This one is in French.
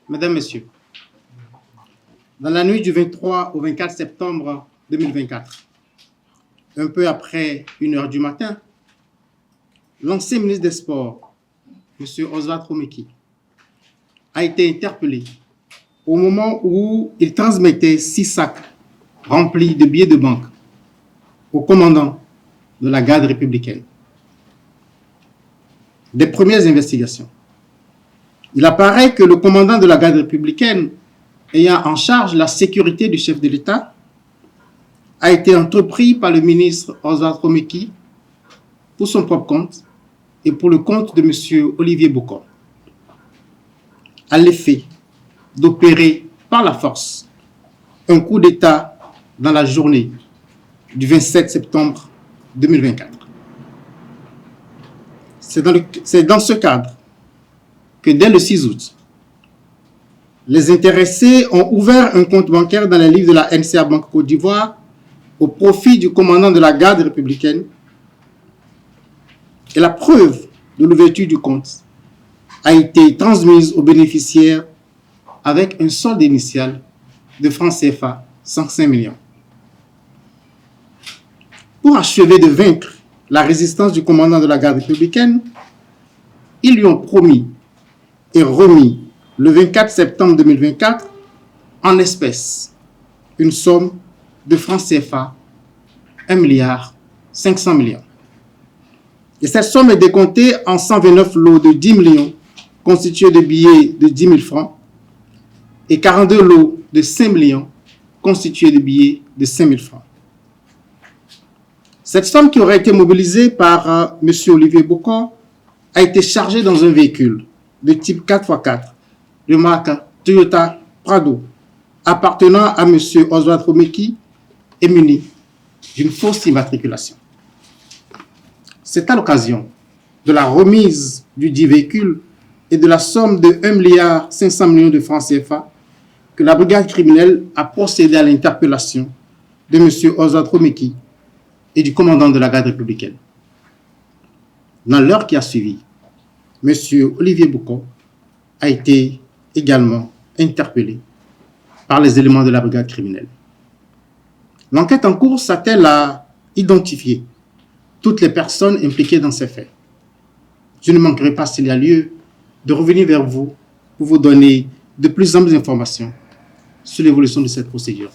Mesdames, Messieurs, dans la nuit du 23 au 24 septembre 2024, un peu après 1h du matin, l'ancien ministre des Sports, M. Oswald Romeki, a été interpellé au moment où il transmettait 6 sacs remplis de billets de banque au commandant de la garde républicaine. Des premières investigations. Il apparaît que le commandant de la garde républicaine, ayant en charge la sécurité du chef de l'État, a été entrepris par le ministre Oswald Romeki pour son propre compte et pour le compte de M. Olivier Bokor, à l'effet d'opérer par la force un coup d'État dans la journée du 27 septembre 2024. C'est dans ce cadre que dès le 6 août, les intéressés ont ouvert un compte bancaire dans les livres de la NCA Banque Côte d'Ivoire au profit du commandant de la garde républicaine. Et la preuve de l'ouverture du compte a été transmise aux bénéficiaires avec un solde initial de francs CFA 105 millions. Pour achever de vaincre la résistance du commandant de la garde républicaine, ils lui ont promis et remis le 24 septembre 2024 en espèces une somme de francs CFA 1,5 milliard. Et cette somme est décomptée en 129 lots de 10 millions constitués de billets de 10 000 francs et 42 lots de 5 millions constitués de billets de 5 000 francs. Cette somme qui aurait été mobilisée par M. Olivier Bokor a été chargée dans un véhicule de type 4x4 de marque Toyota Prado appartenant à M. Oswald Romeki et muni d'une fausse immatriculation. C'est à l'occasion de la remise du dit véhicule et de la somme de 1,5 milliard de francs CFA que la brigade criminelle a procédé à l'interpellation de M. Oswald Romeki et du commandant de la garde républicaine. Dans l'heure qui a suivi, M. Olivier Bokor a été également interpellé par les éléments de la brigade criminelle. L'enquête en cours s'attelle à identifier toutes les personnes impliquées dans ces faits. Je ne manquerai pas, s'il y a lieu, de revenir vers vous pour vous donner de plus amples informations sur l'évolution de cette procédure.